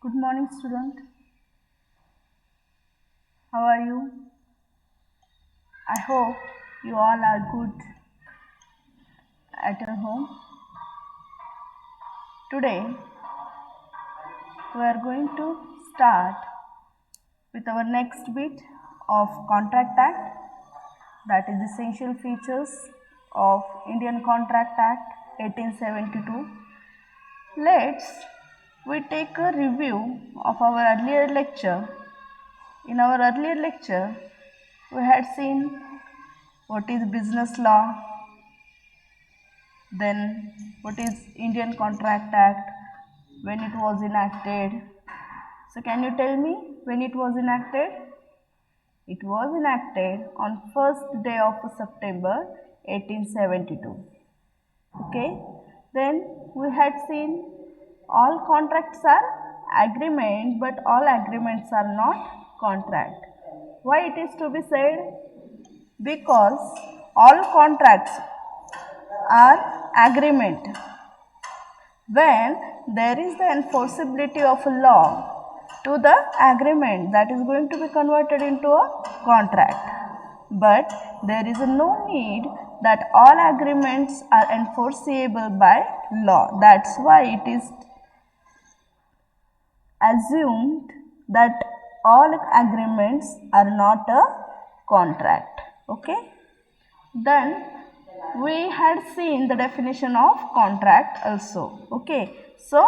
Good morning, student. How are you? I hope you all are good at your home. Today, we are going to start with our next bit of Contract Act, that is essential features of Indian Contract Act 1872. Let's we take a review of our earlier lecture. In our earlier lecture, we had seen what is business law, then what is Indian Contract Act, when it was enacted. So can you tell me when it was enacted? It was enacted on 1st day of September 1872. Okay. Then we had seen all contracts are agreement, but all agreements are not contract. Why it is to be said? Because all contracts are agreement. When there is the enforceability of a law to the agreement, that is going to be converted into a contract. But there is no need that all agreements are enforceable by law. That's why it is assumed that all agreements are not a contract. Okay. Then we had seen the definition of contract also. Okay. So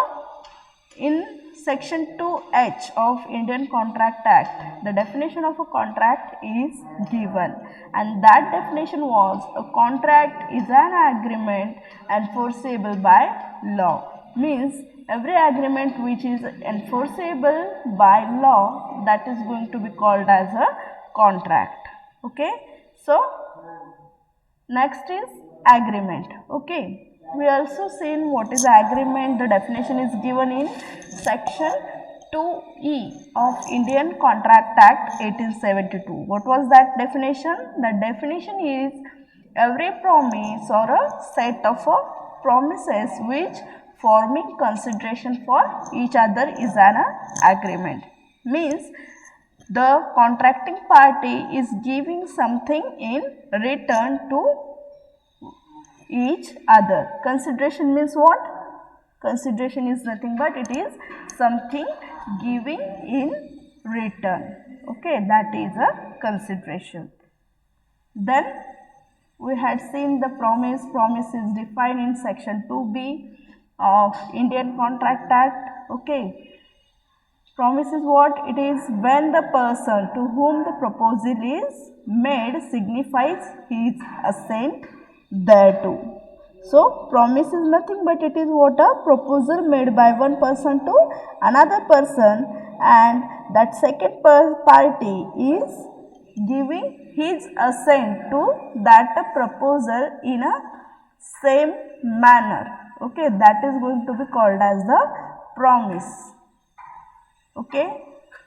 in section 2H of Indian Contract Act, the definition of a contract is given, and that definition was a contract is an agreement enforceable by law. Means every agreement which is enforceable by law, that is going to be called as a contract. Okay. So next is agreement. Okay. We also seen what is agreement. The definition is given in section 2E of Indian Contract Act 1872. What was that definition? The definition is every promise or a set of promises which forming consideration for each other is an agreement. Means the contracting party is giving something in return to each other. Consideration means what? Consideration is nothing but it is something giving in return. Okay, that is a consideration. Then we had seen the promise. Promise is defined in section 2B of Indian Contract Act. Okay. Promise is what? It is when the person to whom the proposal is made signifies his assent thereto. So, promise is nothing but it is what? A proposal made by one person to another person, and that second party is giving his assent to that proposal in a same manner. Okay, that is going to be called as the promise. Okay.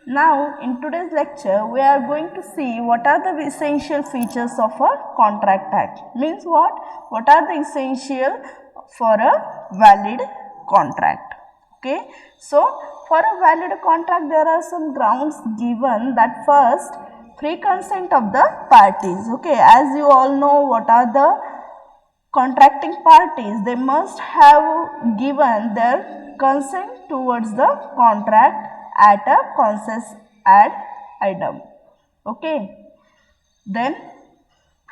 Now, in today's lecture, we are going to see what are the essential features of a contract act. Means what? What are the essential for a valid contract? Okay. So, for a valid contract, there are some grounds given. That first, free consent of the parties. Okay. As you all know, what are the contracting parties? They must have given their consent towards the contract at a concess ad idem. Okay. Then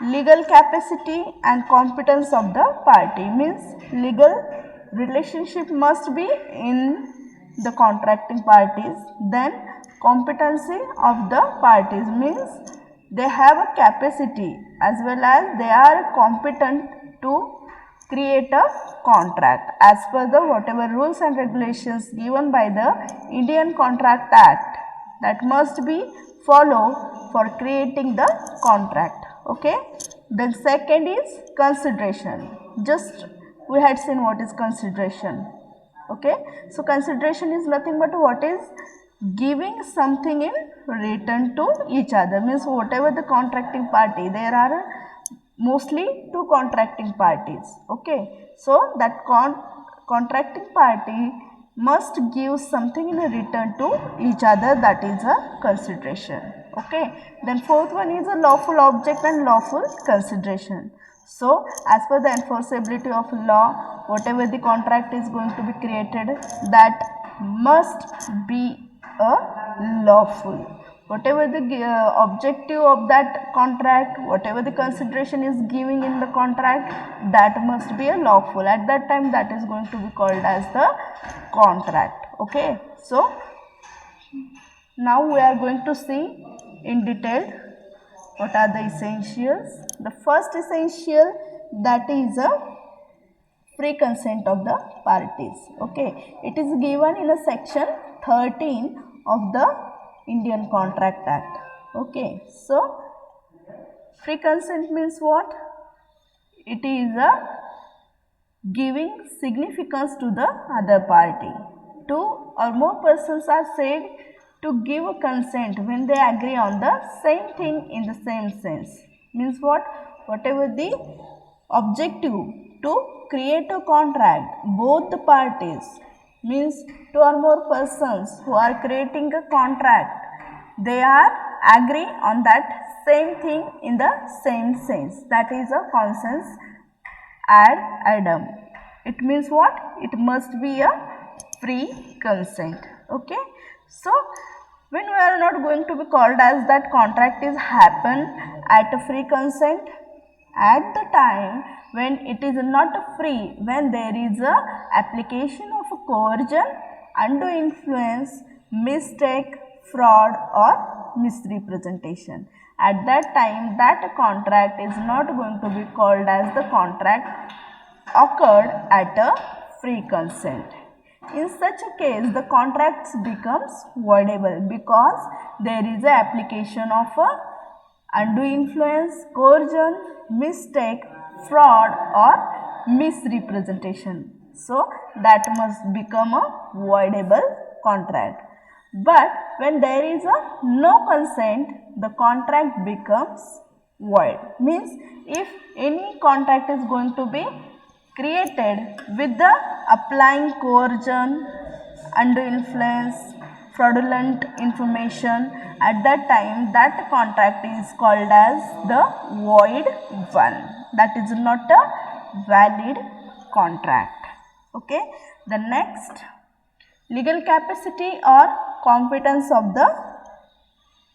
legal capacity and competence of the party, means legal relationship must be in the contracting parties. Then competency of the parties, means they have a capacity as well as they are competent to create a contract as per the whatever rules and regulations given by the Indian Contract Act, that must be followed for creating the contract. Okay. Then second is consideration. Just we had seen what is consideration. Okay. So consideration is nothing but what is giving something in return to each other. Means whatever the contracting party, there are mostly two contracting parties. Okay. So that contracting party must give something in return to each other, that is a consideration. Okay. Then fourth one is a lawful object and lawful consideration. So, as per the enforceability of law, whatever the contract is going to be created, that must be a lawful. Whatever the objective of that contract, whatever the consideration is giving in the contract, that must be a lawful. At that time, that is going to be called as the contract. Okay. So, now we are going to see in detail what are the essentials. The first essential, that is a free consent of the parties. Okay. It is given in a section 13 of the Indian Contract Act. Okay. So, free consent means what? It is a giving significance to the other party. Two or more persons are said to give a consent when they agree on the same thing in the same sense. Means what? Whatever the objective to create a contract, both the parties, means two or more persons who are creating a contract, they are agree on that same thing in the same sense. That is a consens ad idem. It means what? It must be a free consent. Okay. So, when we are not going to be called as that contract is happen at a free consent, at the time when it is not free, when there is a application of a coercion, undue influence, mistake, fraud or misrepresentation. At that time, that contract is not going to be called as the contract occurred at a free consent. In such a case, the contract becomes voidable because there is a application of a undue influence, coercion, mistake, fraud or misrepresentation. So, that must become a voidable contract. But when there is a no consent, the contract becomes void. Means if any contract is going to be created with the applying coercion, undue influence, fraudulent information, at that time that contract is called as the void one. That is not a valid contract. Okay. The next, legal capacity or competence of the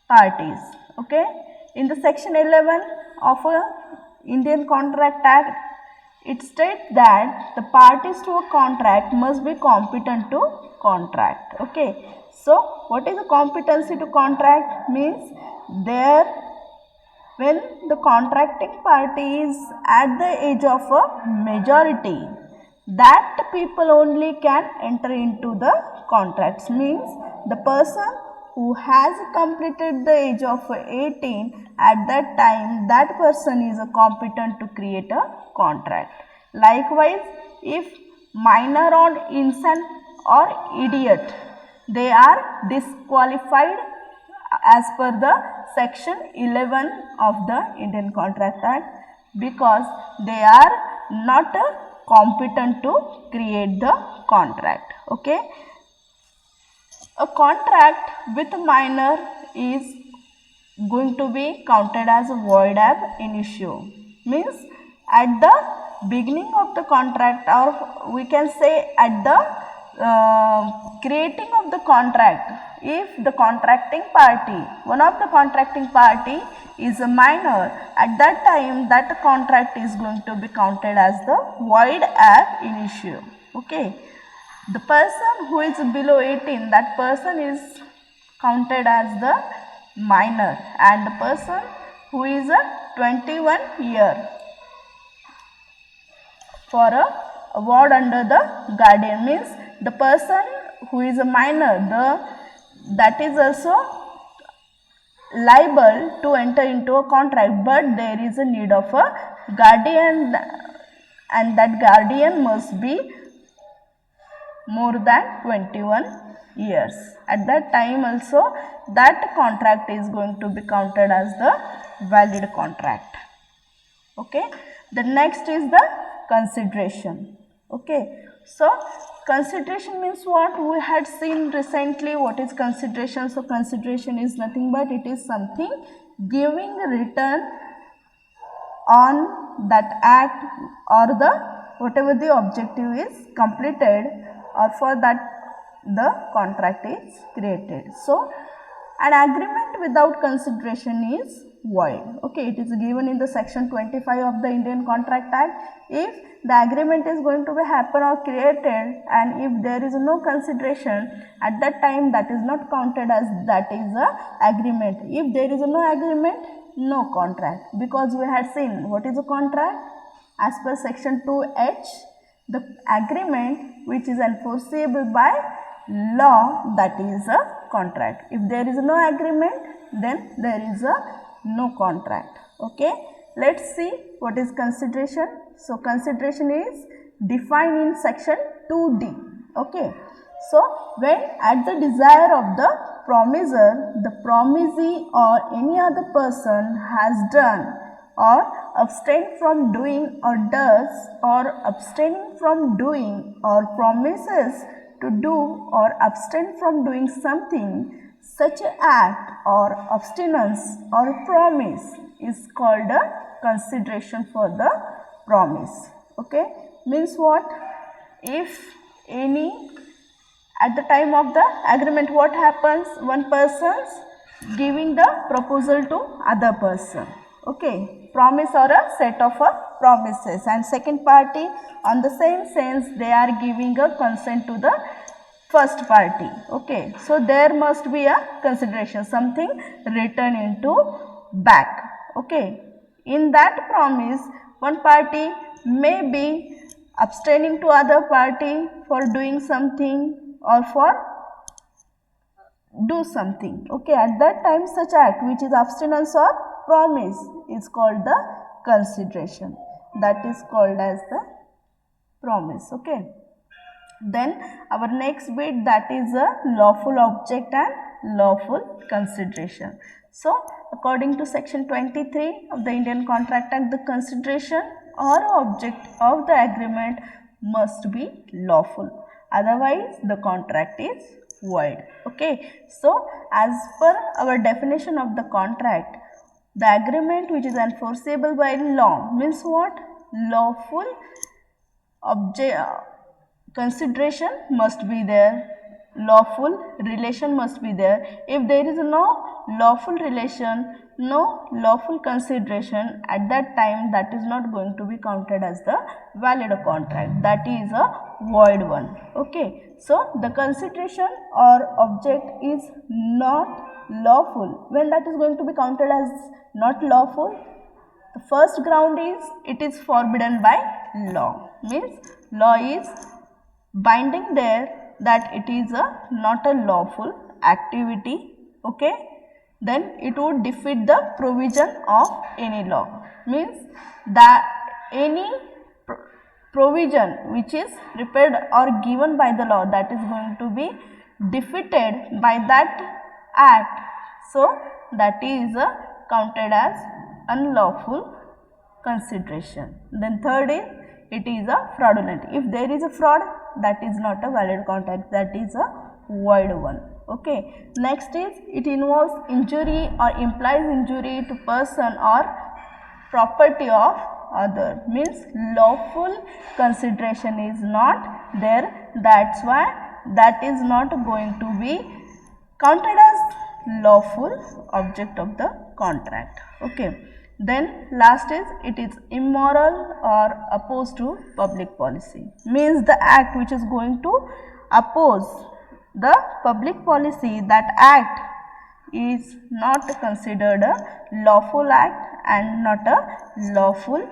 parties. Okay. In the section 11 of a Indian Contract Act, it states that the parties to a contract must be competent to contract. Okay. So, what is a competency to contract? Means there, when the contracting party is at the age of a majority, that people only can enter into the contracts. Means the person who has completed the age of 18, at that time that person is competent to create a contract. Likewise, if minor or infant or idiot, they are disqualified as per the section 11 of the Indian Contract Act because they are not competent to create the contract. Okay. A contract with a minor is going to be counted as a void ab initio. Means at the beginning of the contract, or we can say at the creating of the contract, if the contracting party, one of the contracting party is a minor, at that time that contract is going to be counted as the void ab initio. Okay. The person who is below 18, that person is counted as the minor, and the person who is a 21 year for a award under the guardian, means the person who is a minor, that is also liable to enter into a contract, but there is a need of a guardian, and that guardian must be more than 21 years. At that time also that contract is going to be counted as the valid contract. Okay. The next is the consideration. Okay. So, consideration means what? We had seen recently what is consideration. So consideration is nothing but it is something giving return on that act or the whatever the objective is completed, or for that the contract is created. So an agreement without consideration is void. Okay, it is given in the section 25 of the Indian Contract Act. If the agreement is going to be happen or created, and if there is no consideration at that time, that is not counted as that is a agreement. If there is no agreement, no contract, because we had seen what is a contract. As per section 2H, the agreement which is enforceable by law, that is a contract. If there is no agreement, then there is a no contract. Okay, let's see what is consideration. So consideration is defined in section 2D. Okay, so when at the desire of the promiser, the promisee or any other person has done or abstained from doing or does or abstaining from doing or promises to do or abstain from doing something, such an act or abstinence or promise is called a consideration for the promise. Okay, means what? If any, at the time of the agreement, what happens? One person's giving the proposal to other person. Okay, promise or a set of promises, and second party on the same sense they are giving a consent to the first party. Okay, so there must be a consideration, something written into back. Okay, in that promise, one party may be abstaining to other party for doing something or for do something. Okay, at that time such act which is abstinence or promise is called the consideration, that is called as the promise. Okay, then our next bit, that is a lawful object and lawful consideration. So according to section 23 of the Indian Contract Act, the consideration or object of the agreement must be lawful, otherwise the contract is void. Okay, so as per our definition of the contract, the agreement which is enforceable by law means what? Lawful object consideration must be there, lawful relation must be there. If there is no lawful relation, no lawful consideration, at that time that is not going to be counted as the valid contract, that is a void one. Okay, so the consideration or object is not lawful. When that is going to be counted as not lawful? The first ground is it is forbidden by law, means law is binding there that it is not a lawful activity. Okay, then it would defeat the provision of any law, means that any provision which is prepared or given by the law, that is going to be defeated by that act, so that is counted as unlawful consideration. Then third is it is a fraudulent. If there is a fraud, that is not a valid contract, that is a void one. Okay, next is it involves injury or implies injury to person or property of other, means lawful consideration is not there, that's why that is not going to be counted as lawful object of the contract. Okay, then last is it is immoral or opposed to public policy, means the act which is going to oppose the public policy, that act is not considered a lawful act and not a lawful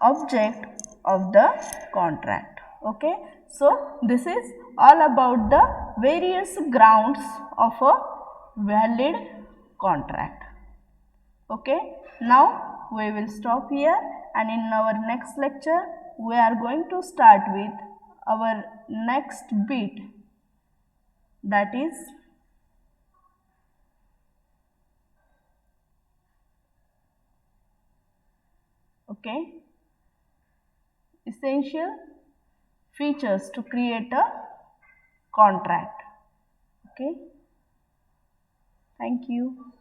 object of the contract. Okay, so this is all about the various grounds of a valid contract. Okay, now we will stop here, and in our next lecture we are going to start with our next bit, that is essential features to create a contract. Okay. Thank you.